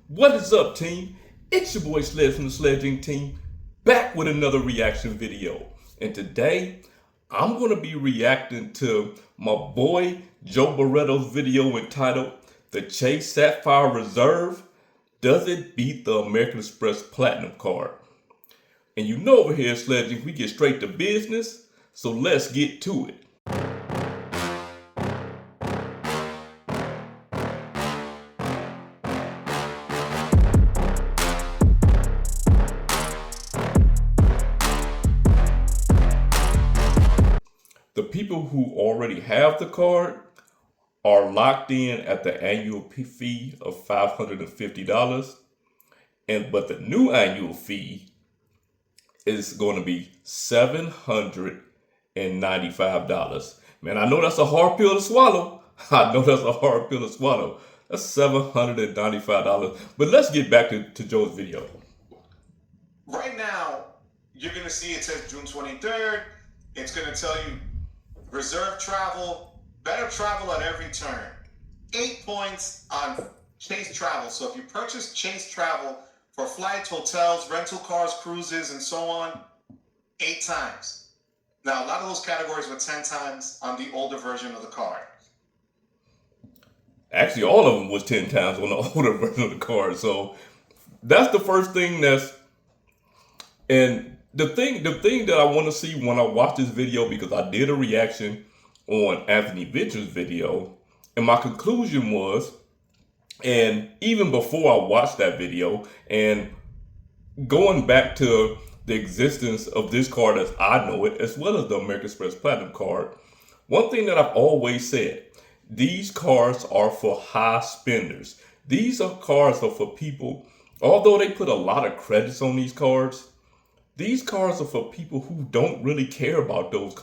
What is up, team? It's your boy Sledge from the SledgeInc team, back with another reaction video. And today, I'm going to be reacting to my boy Joe Barreto's video entitled, "The Chase Sapphire Reserve, Does It Beat the American Express Platinum Card?" And you know over here at SledgeInc, we get straight to business, so let's get to it. The people who already have the card are locked in at the annual fee of $550, but the new annual fee is going to be $795. Man, I know that's a hard pill to swallow. That's $795. But let's get back to Joe's video. Right now, you're going to see it says June 23rd. It's going to tell you reserve travel, better travel at every turn. 8 points on Chase Travel. So if you purchase Chase Travel for flights, hotels, rental cars, cruises, and so on, 8 times. Now, a lot of those categories were 10 times on the older version of the card. Actually, all of them was 10 times on the older version of the card. So that's the first thing and the thing that I want to see when I watch this video, because I did a reaction on Anthony Venture's video, and my conclusion was, and even before I watched that video, and going back to the existence of this card as I know it, as well as the American Express Platinum card, one thing that I've always said, these cards are for high spenders. These cards are for people, although they put a lot of credits on these cards, these cards are for people who don't really care about those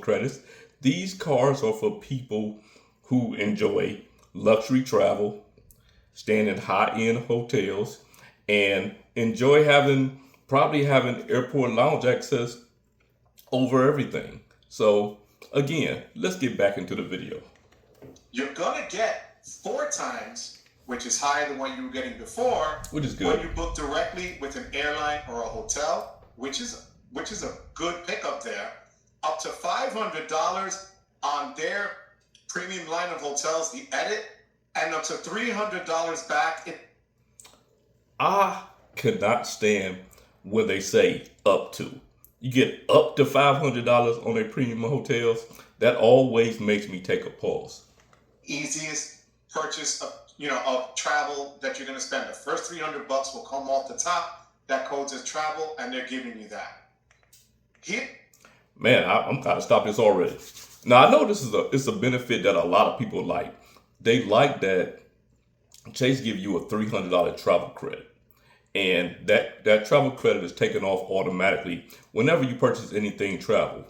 credits. These cards are for people who enjoy luxury travel, staying in high-end hotels, and enjoy probably having airport lounge access over everything. So again, let's get back into the video. You're going to get 4 times, which is higher than what you were getting before, which is good, when you book directly with an airline or a hotel, which is a good pickup there. Up to $500 on their premium line of hotels, the Edit, and up to $300 back. I cannot stand when they say up to. You get up to $500 on their premium hotels. That always makes me take a pause. Easiest purchase of travel that you're going to spend. The first $300 will come off the top. That code says travel, and they're giving you that. Here, man, I'm kind of stop this already. Now I know this is a benefit that a lot of people like. They like that Chase give you a $300 travel credit, and that travel credit is taken off automatically whenever you purchase anything travel.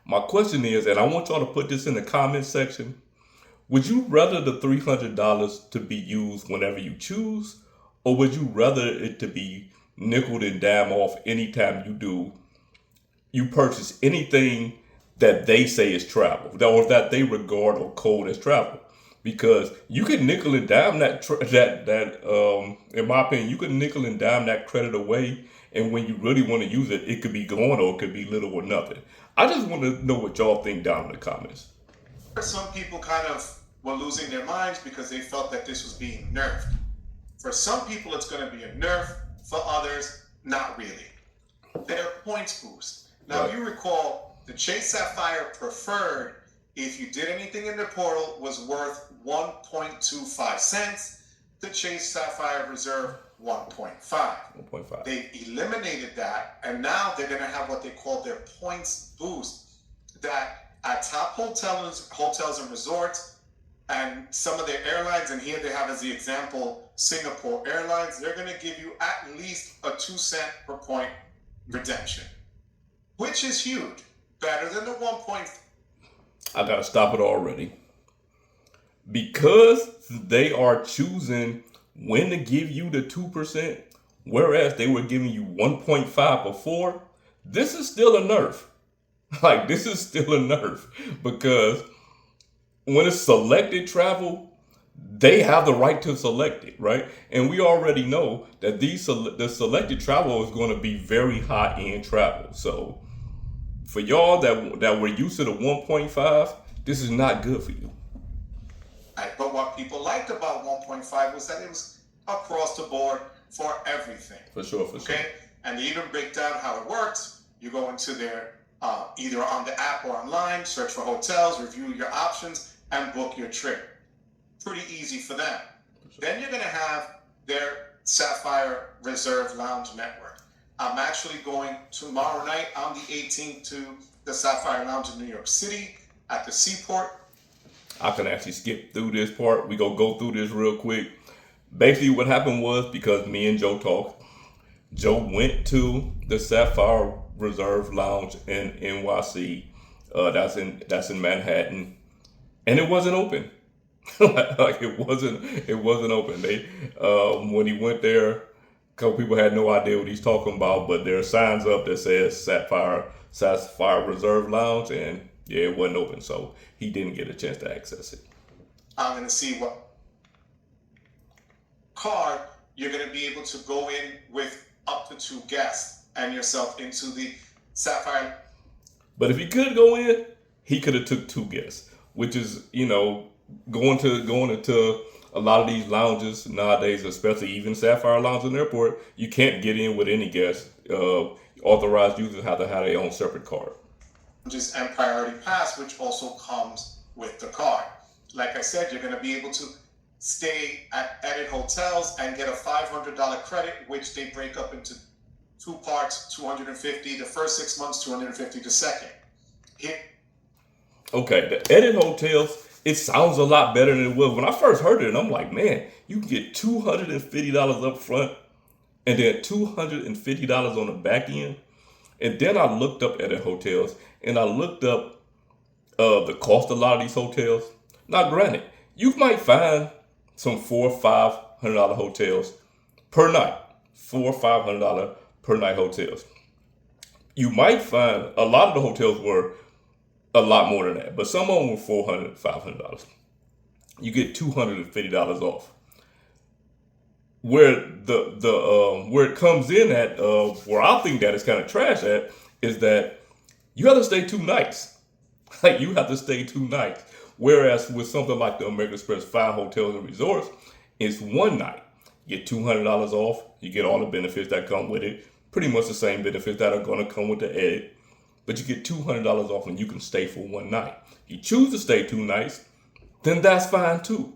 My question is, and I want y'all to put this in the comment section, would you rather the $300 to be used whenever you choose, or would you rather it to be nickel and dime off anytime you purchase anything that they say is travel, or that they regard or code as travel? Because you can nickel and dime that in my opinion, you can nickel and dime that credit away, and when you really want to use it, it could be gone or it could be little or nothing. I just want to know what y'all think down in the comments. Some people kind of were losing their minds because they felt that this was being nerfed. For some people, it's going to be a nerf. For others, not really. They're points boost. Now, right. You recall the Chase Sapphire Preferred, if you did anything in the portal, was worth 1.25 cents. The Chase Sapphire Reserve, 1.5. They eliminated that, and now they're going to have what they call their points boost. That at top hotels and resorts, and some of their airlines, and here they have as the example Singapore Airlines, they're going to give you at least a 2 cent per point redemption, which is huge. Better than the 1 point. I got to stop it already. Because they are choosing when to give you the 2%, whereas they were giving you 1.5 before, this is still a nerf. This is still a nerf, because when it's selected travel, they have the right to select it, right? And we already know that the selected travel is going to be very high end travel. So for y'all that were used to the 1.5, this is not good for you. But what people liked about 1.5 was that it was across the board for everything. For sure. Okay, and they even break down how it works. You go into their either on the app or online, search for hotels, review your options, and book your trip. Pretty easy for them. Then you're going to have their Sapphire Reserve Lounge Network. I'm actually going tomorrow night on the 18th to the Sapphire Lounge in New York City at the Seaport. I can actually skip through this part. We gonna go through this real quick. Basically, what happened was because me and Joe talked, Joe went to the Sapphire Reserve Lounge in NYC. That's in Manhattan, and it wasn't open. Like it wasn't open. They when he went there, a couple people had no idea what he's talking about, but there are signs up that says Sapphire Reserve Lounge, and yeah, it wasn't open, so he didn't get a chance to access it. I'm going to see what card you're going to be able to go in with up to 2 guests and yourself into the Sapphire. But if he could go in, he could have took 2 guests, which is, going into a lot of these lounges nowadays, especially even Sapphire Lounge in the airport, you can't get in with any guests. Authorized users have to have their own separate card. And Priority Pass, which also comes with the card. Like I said, you're going to be able to stay at Edit Hotels and get a $500 credit, which they break up into 2 parts, $250 the first 6 months, $250 the second. Okay, the Edit Hotels, it sounds a lot better than it was. When I first heard it, I'm like, man, you can get $250 up front and then $250 on the back end. And then I looked up Edit Hotels and I looked up the cost of a lot of these hotels. Now, granted, you might find some $400 or $500 hotels per night, $400 or $500 per night hotels. You might find a lot of the hotels were a lot more than that, but some of them were $400, $500. You get $250 off. Where where it comes in at, where I think that is kind of trash at, is that you have to stay 2 nights. Like you have to stay 2 nights. Whereas with something like the American Express 5 hotels and resorts, it's 1 night. You get $200 off. You get all the benefits that come with it. Pretty much the same benefits that are going to come with the edit. But you get $200 off and you can stay for 1 night. If you choose to stay 2 nights, then that's fine too.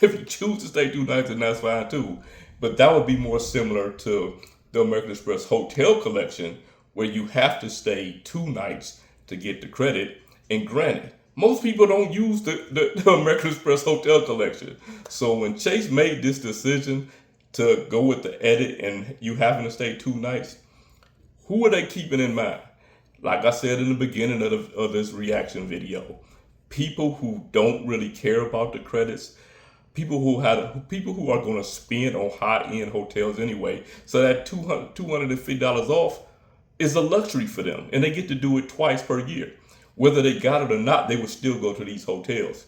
If you choose to stay 2 nights, then that's fine too. But that would be more similar to the American Express Hotel Collection, where you have to stay 2 nights to get the credit. And granted, most people don't use the American Express Hotel Collection. So when Chase made this decision to go with the edit and you having to stay 2 nights, who are they keeping in mind? Like I said in the beginning of this reaction video, people who don't really care about the credits, people who are going to spend on high-end hotels anyway. So that $250 off is a luxury for them, and they get to do it twice per year. Whether they got it or not, they would still go to these hotels.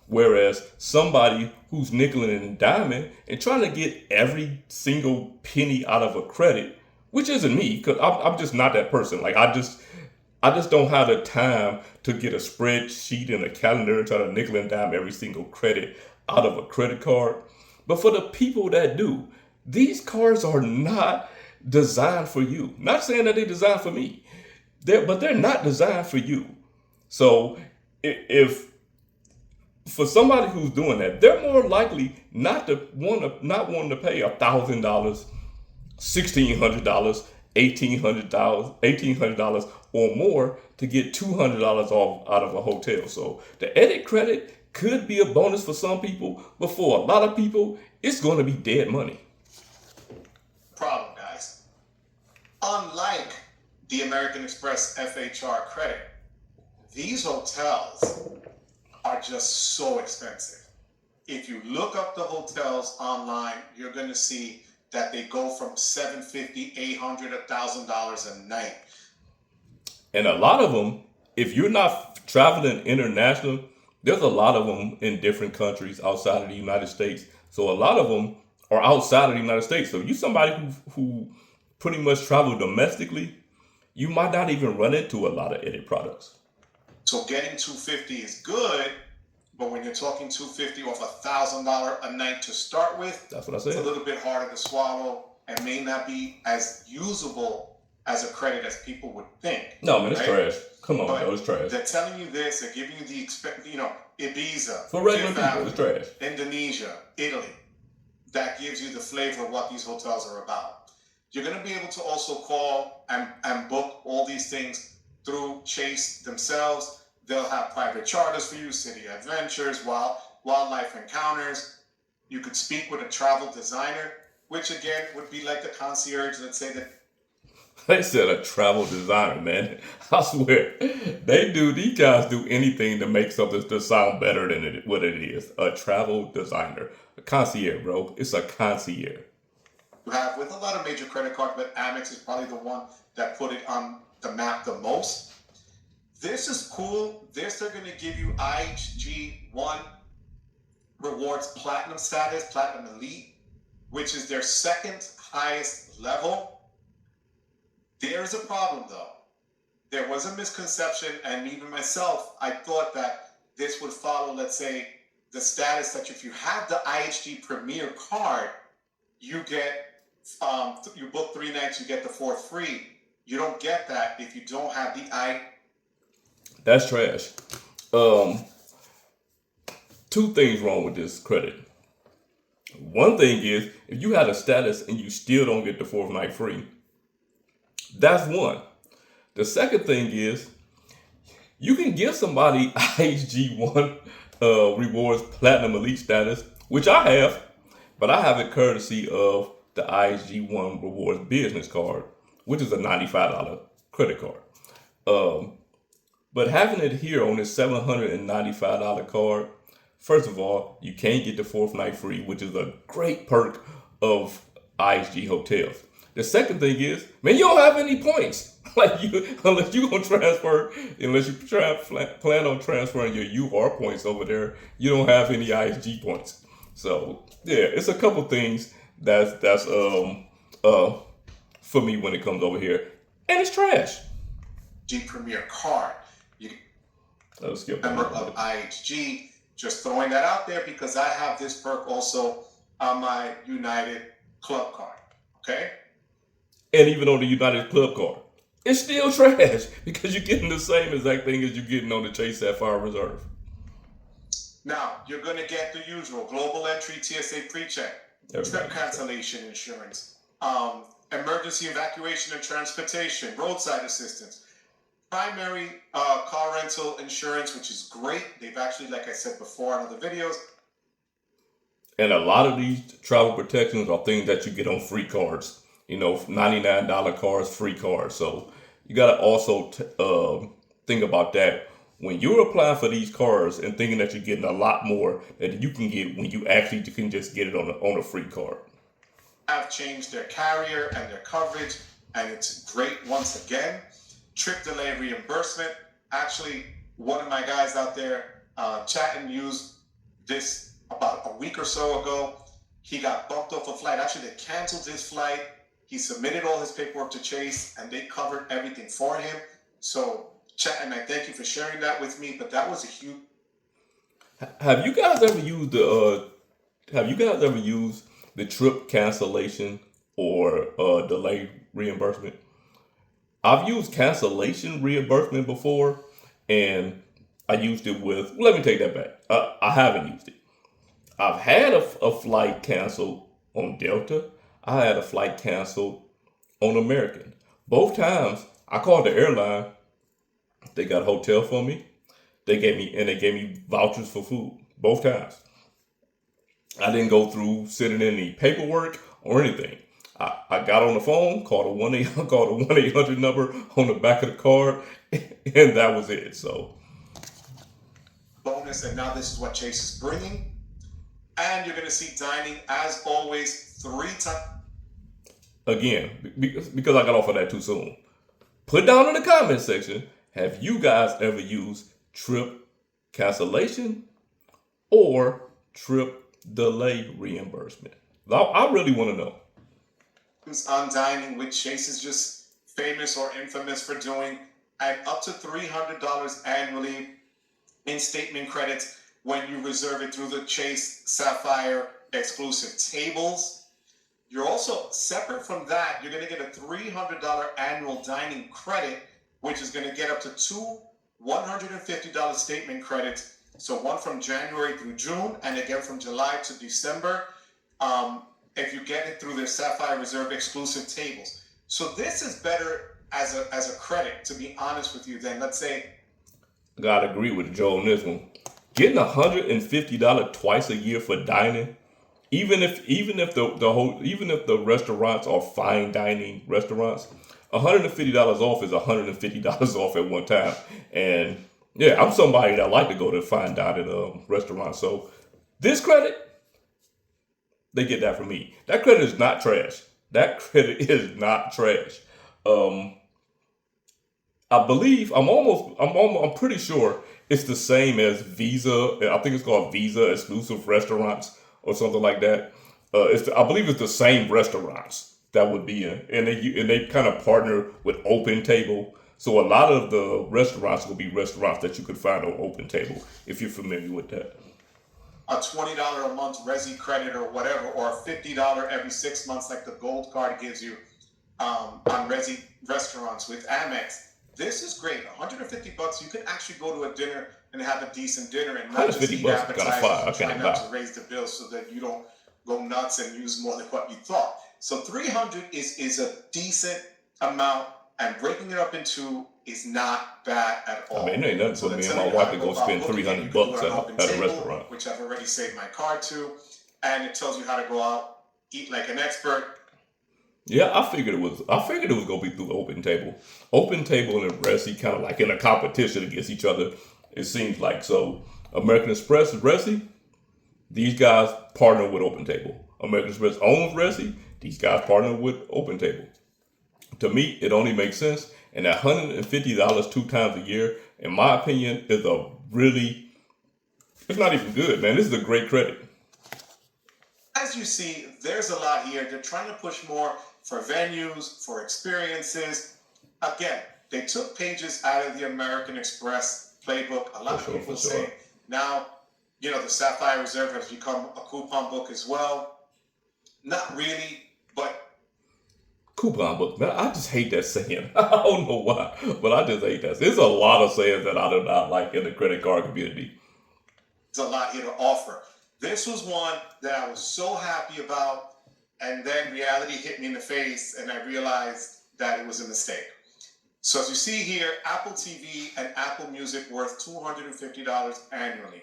Whereas somebody who's nickeling and diming and trying to get every single penny out of a credit, which isn't me, because I'm just not that person. Like I just don't have the time to get a spreadsheet and a calendar and try to nickel and dime every single credit out of a credit card. But for the people that do, these cards are not designed for you. Not saying that they're designed for me, but they're not designed for you. So if for somebody who's doing that, they're more likely not wanting to pay $1,000, $1,600, $1,800 or more to get $200 off out of a hotel. So the edit credit could be a bonus for some people, but for a lot of people, it's going to be dead money. Problem, guys. Unlike the American Express FHR credit, these hotels are just so expensive. If you look up the hotels online, you're going to see that they go from $750, $800, $1,000 a night. And a lot of them, if you're not traveling international, There's a lot of them in different countries outside of the United States. So a lot of them are outside of the United States. So you somebody who pretty much travel domestically, you might not even run into a lot of edit products. So getting $250 is good, but when you're talking $250 off $1,000 a night to start with, that's what I said. It's a little bit harder to swallow and may not be as usable as a credit as people would think. No, man, it's trash. Come on, bro, it's trash. They're telling you this, they're giving you the Ibiza, for regular people, it's trash. Indonesia, Italy. That gives you the flavor of what these hotels are about. You're going to be able to also call and book all these things through Chase themselves. They'll have private charters for you, city adventures, wildlife encounters. You could speak with a travel designer, which again would be like the concierge. Let's say that. They said a travel designer, man. I swear, these guys do anything to make something to sound better than what it is. A travel designer. A concierge, bro. It's a concierge. You have with a lot of major credit cards, but Amex is probably the one that put it on the map the most. This is cool. They're going to give you IHG Rewards Platinum status, Platinum Elite, which is their second highest level. There's a problem, though. There was a misconception, and even myself, I thought that this would follow, let's say, the status that if you have the IHG Premier card, you get, you book 3 nights, you get the 4th free. You don't get that if you don't have the That's trash. 2 things wrong with this credit. One thing is, if you had a status and you still don't get the 4th night free, that's one. The second thing is, you can give somebody IHG Rewards Platinum Elite status, which I have, but I have it courtesy of the IHG Rewards Business Card, which is a $95 credit card. But having it here on this $795 card, first of all, you can't get the 4th night free, which is a great perk of IHG hotels. The second thing is, man, you don't have any points. Unless you plan on transferring your UR points over there, you don't have any IHG points. So yeah, it's a couple things that's for me when it comes over here, and it's trash. G Premier card. Let's skip member of IHG. Just throwing that out there because I have this perk also on my United Club card. Okay. And even on the United Club card, it's still trash because you're getting the same exact thing as you're getting on the Chase SapphireReserve. Now, you're going to get the usual global entry, TSA pre-check, trip cancellation insurance, emergency evacuation and transportation, roadside assistance, primary car rental insurance, which is great. They've actually, like I said before in other videos. And a lot of these travel protections are things that you get on free cards. $99 cards, free cards. So you got to also think about that when you're applying for these cards and thinking that you're getting a lot more that you can get when you actually can just get it on a free card. Have changed their carrier and their coverage, and it's great once again. Trip delay reimbursement. Actually, one of my guys out there chatting used this about a week or so ago. He got bumped off a flight. Actually, they canceled his flight. He submitted all his paperwork to Chase, and they covered everything for him. So, chat, and I thank you for sharing that with me. But that was a huge. Have you guys ever used the trip cancellation or delay reimbursement? I've used cancellation reimbursement before, and I used it with. Let me take that back. I haven't used it. I've had a flight canceled on Delta. I had a flight canceled on American. Both times, I called the airline. They got a hotel for me. They gave me vouchers for food. Both times. I didn't go through sending in any paperwork or anything. I got on the phone, called a 1-800 number on the back of the card, and that was it. So, bonus, and now this is what Chase is bringing. And you're going to see dining, as always, 3 times. Again, because I got off of that too soon. Put down in the comment section, have you guys ever used trip cancellation, or trip delay reimbursement? I really want to know. On dining, which Chase is just famous or infamous for doing, and up to $300 annually in statement credits when you reserve it through the Chase Sapphire exclusive tables. You're also, separate from that, you're going to get a $300 annual dining credit, which is going to get up to two $150 statement credits. So one from January through June, and again from July to December, if you get it through their SapphireReserve exclusive tables. So this is better as a credit, to be honest with you, than, let's say, Gotta agree with Joe on this one. Getting $150 twice a year for dining, even if the restaurants are fine dining restaurants, $150 off is $150 off at one time. And yeah, I'm somebody that like to go to fine dining restaurants. So this credit, they get that from me. That credit is not trash. That credit is not trash. I believe I'm pretty sure it's the same as Visa. I think it's called Visa exclusive restaurants or something like that. I believe it's the same restaurants that would be in, and they kind of partner with Open Table. So a lot of the restaurants will be restaurants that you could find on Open Table if you're familiar with that. A $20 a month Resi credit or whatever, or a $50 every 6 months like the Gold Card gives you on Resi restaurants with Amex. This is great. $150, you can actually go to a dinner and have a decent dinner and not just eat appetizers, try not to raise the bill so that you don't go nuts and use more than what you thought. So $300 is a decent amount, and breaking it up into is not bad at all. I mean, it ain't nothing for me and my wife to go spend $300 at a restaurant, which I've already saved my card to, and it tells you how to go out, eat like an expert. Yeah, I figured it was gonna be through Open Table. Open Table and Resi kind of like in a competition against each other. It seems like. So American Express and Resi, these guys partner with Open Table. American Express owns Resi, these guys partner with Open Table. To me, it only makes sense. And that $150 two times a year, in my opinion, is it's not even good, man. This is a great credit. As you see, there's a lot here. They're trying to push more for venues, for experiences. Again, they took pages out of the American Express playbook. A lot of people say now, the SapphireReserve has become a coupon book as well. Not really, but coupon book, man. I just hate that saying. I don't know why, but I just hate that. There's a lot of sayings that I do not like in the credit card community. There's a lot here to offer. This was one that I was so happy about, and then reality hit me in the face, and I realized that it was a mistake. So as you see here, Apple TV and Apple Music worth $250 annually.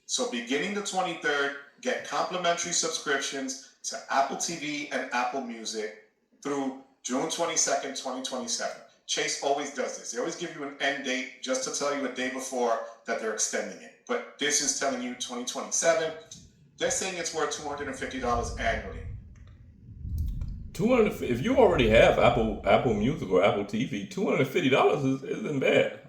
So beginning the 23rd, get complimentary subscriptions to Apple TV and Apple Music through June 22nd, 2027. Chase always does this. They always give you an end date just to tell you a day before that they're extending it. But this is telling you 2027. They're saying it's worth $250 annually. If you already have Apple Music or Apple TV, $250 isn't bad.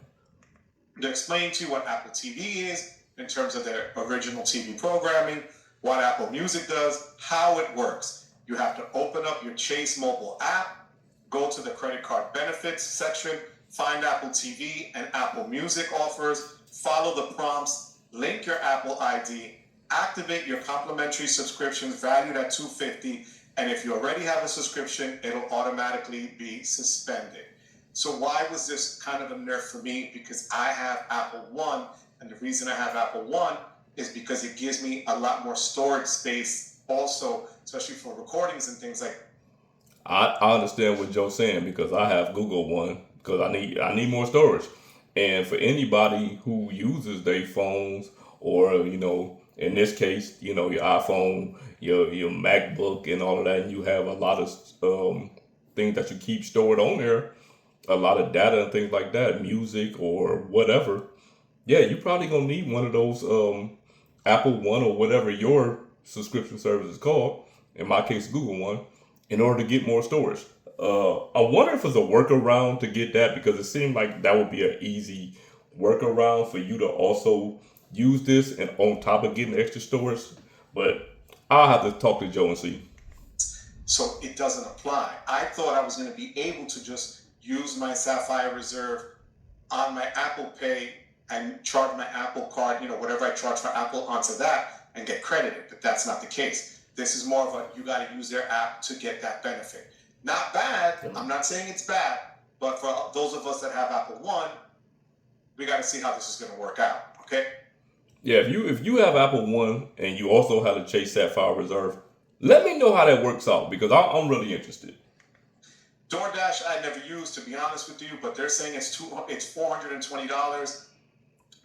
They're explaining to you what Apple TV is in terms of their original TV programming, what Apple Music does, how it works. You have to open up your Chase mobile app, go to the credit card benefits section, find Apple TV and Apple Music offers, follow the prompts, link your Apple ID, activate your complimentary subscriptions valued at $250, and if you already have a subscription, it'll automatically be suspended. So why was this kind of a nerf for me? Because I have Apple One, and the reason I have Apple One is because it gives me a lot more storage space also, especially for recordings and things like that. I understand what Joe's saying, because I have Google One because I need more storage. And for anybody who uses their phones, or in this case, your iPhone, your MacBook and all of that, and you have a lot of things that you keep stored on there, a lot of data and things like that, music or whatever, yeah, you're probably going to need one of those Apple One or whatever your subscription service is called, in my case, Google One, in order to get more storage. I wonder if there's a workaround to get that, because it seemed like that would be an easy workaround for you to also use this and on top of getting extra storage. But I'll have to talk to Joe and see. So it doesn't apply. I thought I was going to be able to just use my Sapphire Reserve on my Apple Pay and charge my Apple card, whatever I charge for Apple onto that and get credited. But that's not the case. This is more of a, you got to use their app to get that benefit. Not bad. I'm not saying it's bad. But for those of us that have Apple One, we got to see how this is going to work out. Okay? Yeah, if you have Apple One and you also have the Chase Sapphire Reserve, let me know how that works out because I'm really interested. DoorDash I never used, to be honest with you, but they're saying it's $420.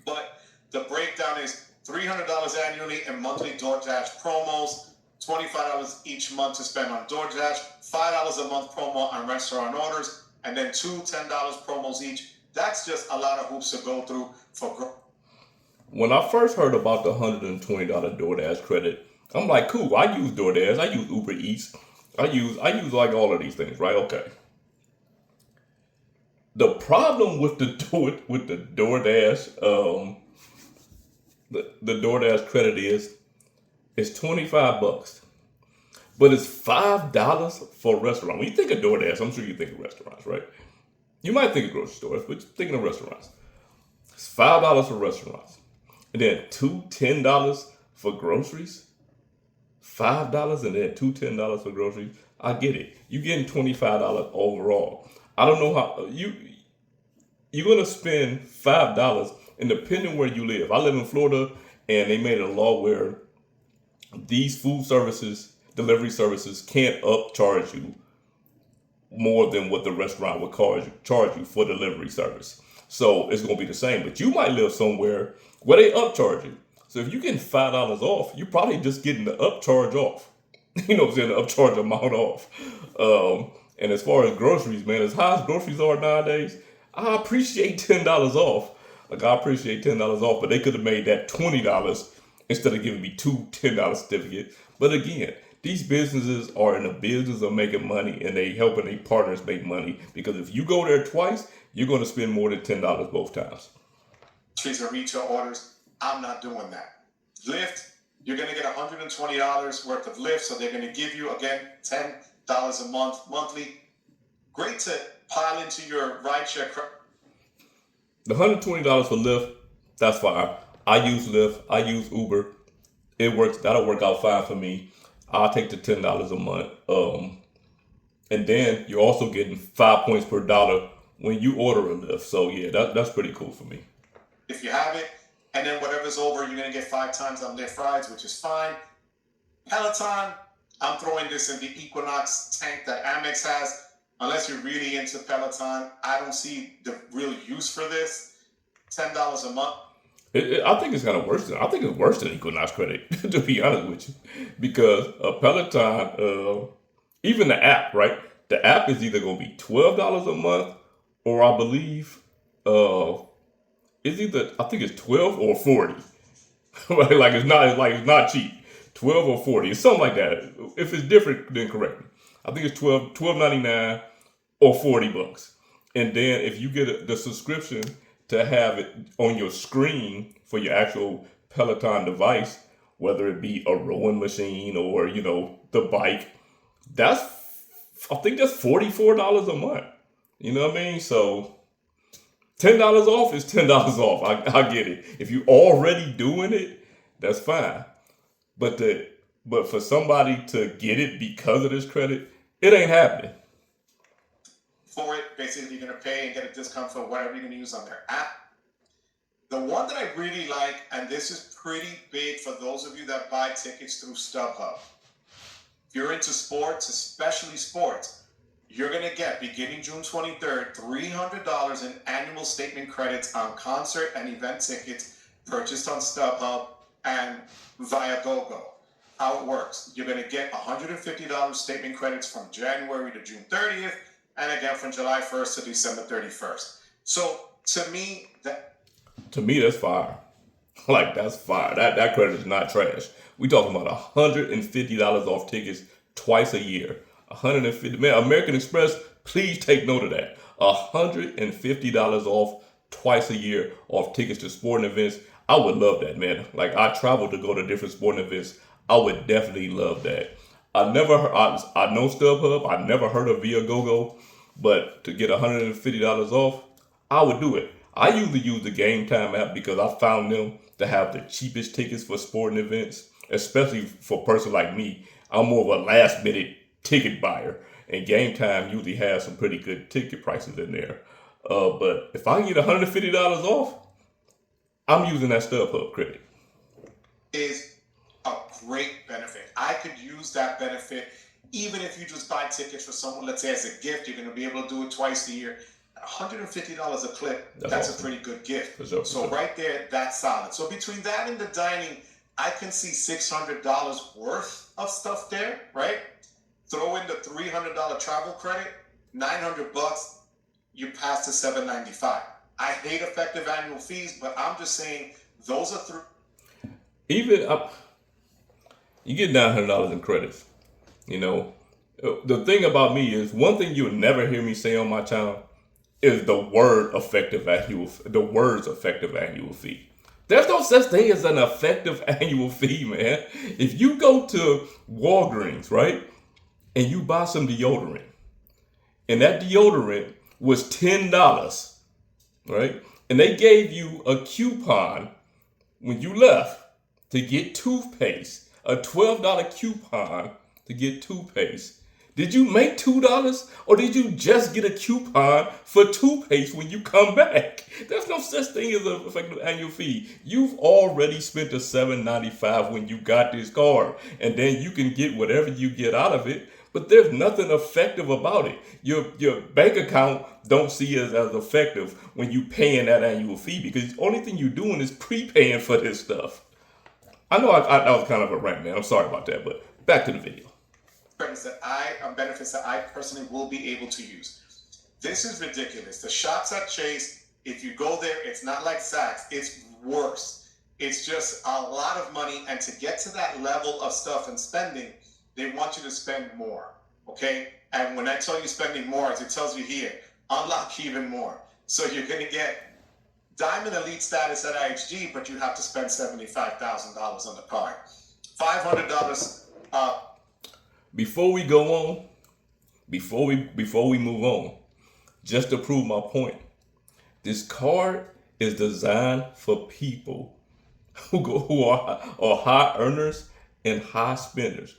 But the breakdown is $300 annually in monthly DoorDash promos, $25 each month to spend on DoorDash, $5 a month promo on restaurant orders, and then two $10 promos each. That's just a lot of hoops to go through for growth. When I first heard about the $120 DoorDash credit, I'm like, cool, I use DoorDash, I use Uber Eats, I use like all of these things, right? Okay. The problem with the DoorDash, the DoorDash credit is it's $25, but it's $5 for a restaurant. When you think of DoorDash, I'm sure you think of restaurants, right? You might think of grocery stores, but you're thinking of restaurants. It's $5 for restaurants, and then two $10 for groceries. $5 and then two $10 for groceries. I get it. You're getting $25 overall. I don't know how you're gonna spend $5, and depending where you live. I live in Florida, and they made a law where these food services, delivery services, can't upcharge you more than what the restaurant would charge you for delivery service. So it's gonna be the same. But you might live somewhere where they upcharge you. So if you're getting $5 off, you're probably just getting the upcharge off. You know what I'm saying? The upcharge amount off. And as far as groceries, man, as high as groceries are nowadays, I appreciate $10 off. Like, I appreciate $10 off, but they could have made that $20 instead of giving me two $10 certificates. But again, these businesses are in the business of making money, and they helping their partners make money. Because if you go there twice, you're going to spend more than $10 both times. These are retail orders. I'm not doing that. Lyft, you're going to get $120 worth of Lyft, so they're going to give you, again, $10 a month, monthly. Great to pile into your rideshare. The $120 for Lyft, that's fine. I use Lyft. I use Uber. It works. That'll work out fine for me. I'll take the $10 a month. And then you're also getting 5 points per dollar when you order a Lyft. So yeah, that's pretty cool for me. If you have it, and then whatever's over, you're going to get 5 times on Lyft rides, which is fine. Peloton, I'm throwing this in the Equinox tank that Amex has. Unless you're really into Peloton, I don't see the real use for this. $10 a month. I think it's kind of worse. I think it's worse than Equinox credit, to be honest with you. Because Peloton, even the app, right? The app is either going to be $12 a month, or I believe I think it's 12 or 40. like it's not cheap. 12 or 40. It's something like that. If it's different, then correct me. I think it's $12.99 or $40. And then if you get the subscription to have it on your screen for your actual Peloton device, whether it be a rowing machine or, the bike, I think that's $44 a month. You know what I mean? So $10 off is $10 off. I get it. If you're already doing it, that's fine. But for somebody to get it because of this credit, it ain't happening. For it, basically you're going to pay and get a discount for whatever you're going to use on their app. The one that I really like, and this is pretty big for those of you that buy tickets through StubHub. If you're into sports, especially sports, you're going to get, beginning June 23rd, $300 in annual statement credits on concert and event tickets purchased on StubHub and via GoGo. How it works, you're going to get $150 statement credits from January to June 30th, and again from July 1st to December 31st. So to me, that's fire. Like, that's fire. That credit is not trash. We talking about $150 off tickets twice a year. $150. Man, American Express, please take note of that. $150 off twice a year off tickets to sporting events. I would love that, man. Like, I travel to go to different sporting events. I would definitely love that. I know StubHub. I never heard of Viagogo, but to get $150 off, I would do it. I usually use the Game Time app because I found them to have the cheapest tickets for sporting events, especially for a person like me. I'm more of a last minute ticket buyer, and Game Time usually has some pretty good ticket prices in there. But if I can get $150 off, I'm using that StubHub credit. Is a great benefit. I could use that benefit even if you just buy tickets for someone, let's say as a gift. You're going to be able to do it twice a year. $150 a clip, that's awesome. A pretty good gift. For sure. So right there, that's solid. So between that and the dining, I can see $600 worth of stuff there, right? Throw in the $300 travel credit, $900, you pass to $795. I hate effective annual fees, but I'm just saying those are three. Even up, you get $900 in credits. You know, the thing about me is, one thing you'll never hear me say on my channel is the words effective annual fee. There's no such thing as an effective annual fee, man. If you go to Walgreens, right, and you buy some deodorant, and that deodorant was $10, right, and they gave you a coupon when you left to get toothpaste, a $12 coupon to get toothpaste. Did you make $2, or did you just get a coupon for toothpaste when you come back? There's no such thing as an effective annual fee. You've already spent the $795 when you got this card, and then you can get whatever you get out of it, but there's nothing effective about it. Your bank account don't see it as effective when you paying that annual fee, because the only thing you're doing is prepaying for this stuff. I know that was kind of a rant, man. I'm sorry about that, but back to the video. Benefits that I personally will be able to use. This is ridiculous. The shops at Chase, if you go there, it's not like Saks. It's worse. It's just a lot of money, and to get to that level of stuff and spending, they want you to spend more, okay? And when I tell you spending more, as it tells you here, unlock even more. So you're going to get Diamond Elite status at IHG, but you have to spend $75,000 on the card. $500 Before we go on, before we move on, just to prove my point, this card is designed for people who are high earners and high spenders.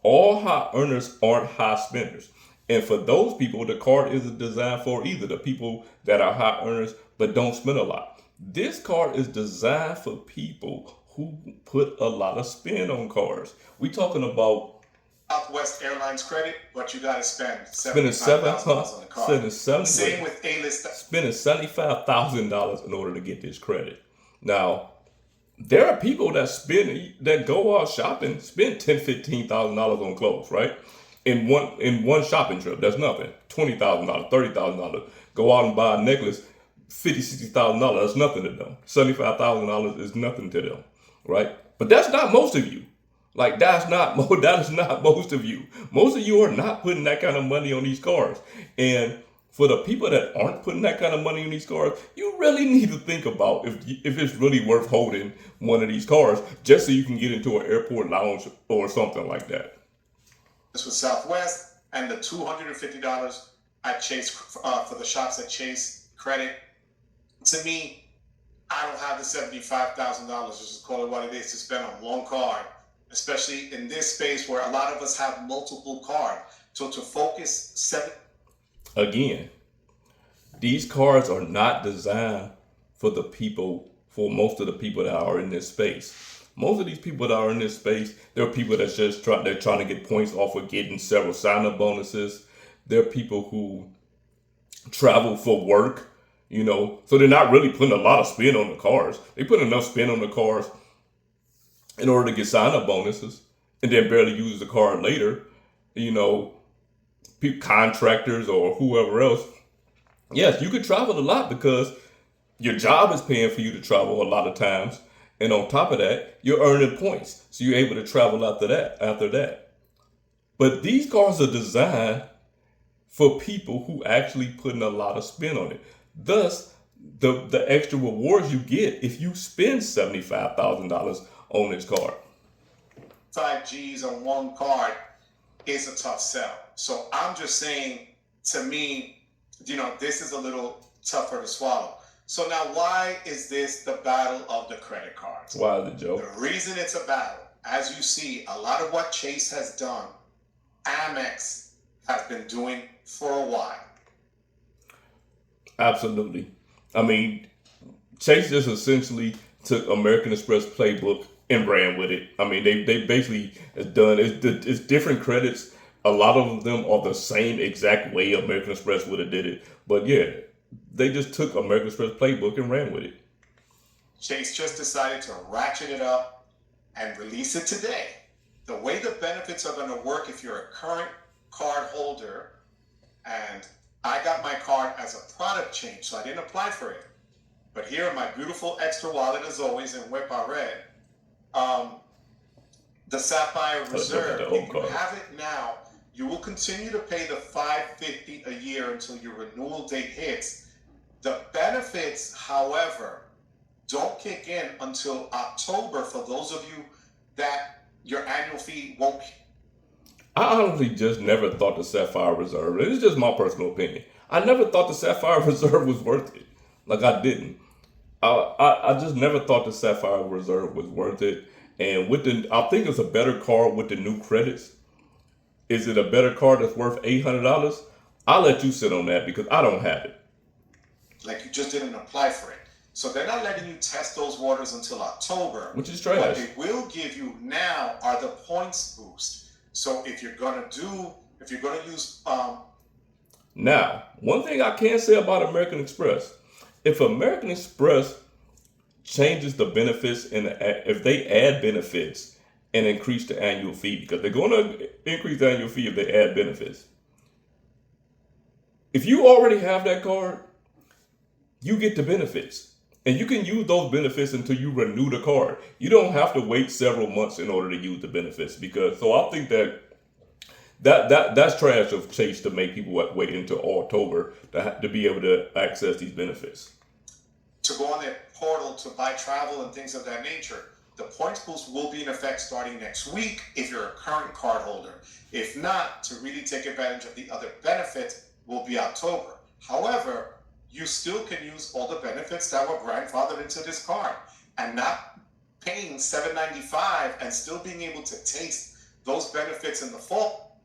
All high earners aren't high spenders. And for those people, the card isn't designed for either. The people that are high earners but don't spend a lot. This card is designed for people who put a lot of spend on cards. We talking about Southwest Airlines credit, but you got to spend $75,000 on the card. Same with A-list. Spending $75,000 in order to get this credit. Now, there are people that go out shopping, spend $10,000, $15,000 on clothes, right? In one shopping trip, that's nothing. $20,000, $30,000. Go out and buy a necklace, $50,000, $60,000. That's nothing to them. $75,000 is nothing to them, right? But that's not most of you. Like, that is not most of you. Most of you are not putting that kind of money on these cars. And for the people that aren't putting that kind of money on these cars, you really need to think about if it's really worth holding one of these cars just so you can get into an airport lounge or something like that. This was Southwest, and the $250 at Chase for the shops at Chase credit. To me, I don't have the $75,000, just call it what it is, to spend on one card, especially in this space where a lot of us have multiple cards. So to focus Again, these cards are not designed for most of the people that are in this space. Most of these people that are in this space, they're people that's they're trying to get points off of getting several sign-up bonuses. They're people who travel for work, so they're not really putting a lot of spin on the cars. They put enough spin on the cars in order to get sign-up bonuses, and then barely use the card later. Contractors or whoever else. Yes, you could travel a lot because your job is paying for you to travel a lot of times, and on top of that, you're earning points, so you're able to travel after that. But these cars are designed for people who actually putting a lot of spin on it. Thus, the extra rewards you get if you spend $75,000 on this card. 5Gs on one card is a tough sell. So I'm just saying, to me, this is a little tougher to swallow. So now, why is this the battle of the credit cards? Why is it, Joe? The reason it's a battle, as you see, a lot of what Chase has done, Amex has been doing for a while. Absolutely. I mean, Chase just essentially took American Express playbook and ran with it. I mean, they basically has done it's different credits. A lot of them are the same exact way American Express would have did it. But yeah, they just took American Express playbook and ran with it. Chase just decided to ratchet it up and release it today. The way the benefits are going to work if you're a current card holder, and I got my card as a product change, so I didn't apply for it. But here in my beautiful extra wallet, as always, in Whip I Red, the SapphireReserve, if you have it now, you will continue to pay the $550 a year until your renewal date hits. The benefits, however, don't kick in until October for those of you that your annual fee won't. I honestly just never thought the SapphireReserve, and it's just my personal opinion, I never thought the SapphireReserve was worth it. Like, I didn't. I just never thought the SapphireReserve was worth it. And I think it's a better card with the new credits. Is it a better card that's worth $800? I'll let you sit on that because I don't have it. Like, you just didn't apply for it. So they're not letting you test those waters until October. Which is trash. What they will give you now are the points boost. So if you're gonna use Now, one thing I can say about American Express, if American Express changes the benefits and if they add benefits and increase the annual fee, because they're going to increase the annual fee if they add benefits. If you already have that card, you get the benefits. And you can use those benefits until you renew the card. You don't have to wait several months in order to use the benefits. So I think that's trash of Chase to make people wait until October to be able to access these benefits. To go on their portal to buy travel and things of that nature. The points boost will be in effect starting next week if you're a current card holder. If not, to really take advantage of the other benefits will be October. However, you still can use all the benefits that were grandfathered into this card and not paying $795 and still being able to taste those benefits in the fall.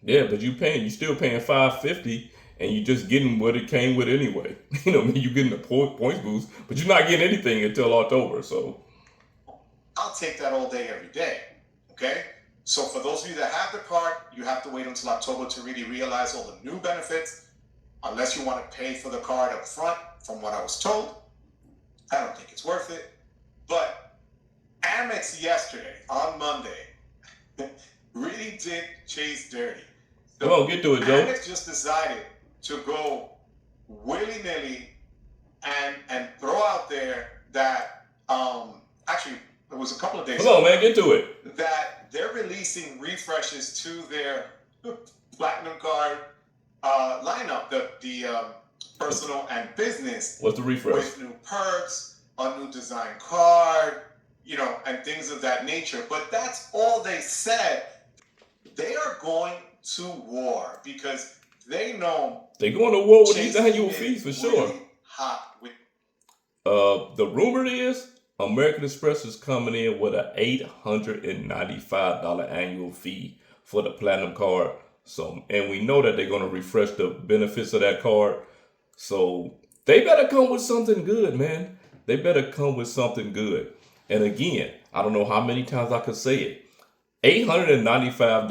Yeah, but you still paying $550 and you just getting what it came with anyway. You're getting the points boost, but you're not getting anything until October. So I'll take that all day, every day. Okay? So for those of you that have the card, you have to wait until October to really realize all the new benefits. Unless you want to pay for the card up front, from what I was told. I don't think it's worth it. But Amex yesterday, on Monday, really did Chase dirty. Come on, get to it, Joe. Amex just decided to go willy-nilly and throw out there that, actually, it was a couple of days ago. Come on, man, get to it. That they're releasing refreshes to their Platinum card lineup, the personal and business. What's the refresh? With new perks, a new design card, and things of that nature. But that's all they said. They are going to war because they know they're going to war with these annual fees for sure. Really hot with. The rumor is American Express is coming in with an $895 annual fee for the Platinum card. So, and we know that they're going to refresh the benefits of that card. So they better come with something good, man. They better come with something good. And again, I don't know how many times I could say it. $895,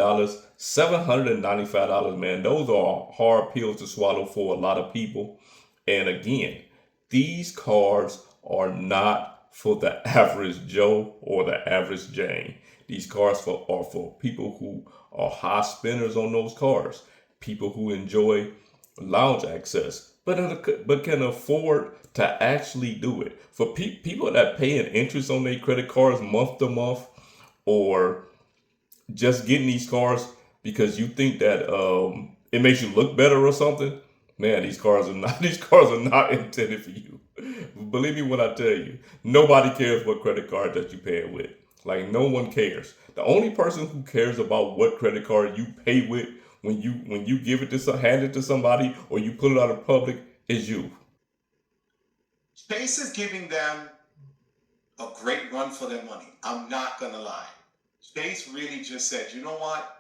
$795, man. Those are hard pills to swallow for a lot of people. And again, these cards are not for the average Joe or the average Jane. These cards are for people who are high spenders on those cards, people who enjoy lounge access, but can afford to actually do it. For people that pay an interest on their credit cards month to month, or just getting these cards because you think that it makes you look better or something, Man, these cars are not intended for you. Believe me when I tell you, nobody cares what credit card that you pay with. Like, no one cares. The only person who cares about what credit card you pay with when you give it to hand it to somebody or you put it out in public is you. Chase is giving them a great run for their money. I'm not gonna lie. Chase really just said, you know what?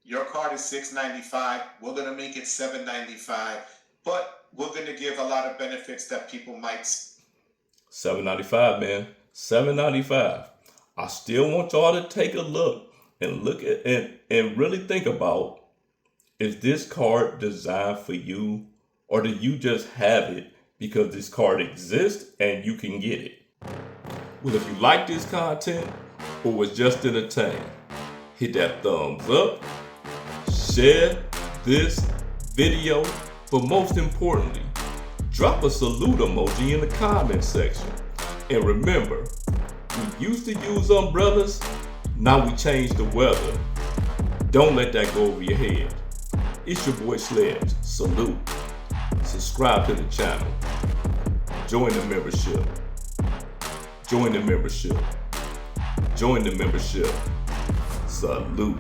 Your card is $6.95. We're gonna make it $7.95, but we're gonna give a lot of benefits that people might. $7.95, man. $7.95. I still want y'all to take a look and look at and really think about, is this card designed for you, or do you just have it because this card exists and you can get it? Well, if you like this content or was just entertained, hit that thumbs up, share this video, but most importantly, drop a salute emoji in the comment section. And remember, we used to use umbrellas, now we changed the weather. Don't let that go over your head. It's your boy Sledge. Salute. Subscribe to the channel. Join the membership. Join the membership. Join the membership. Salute.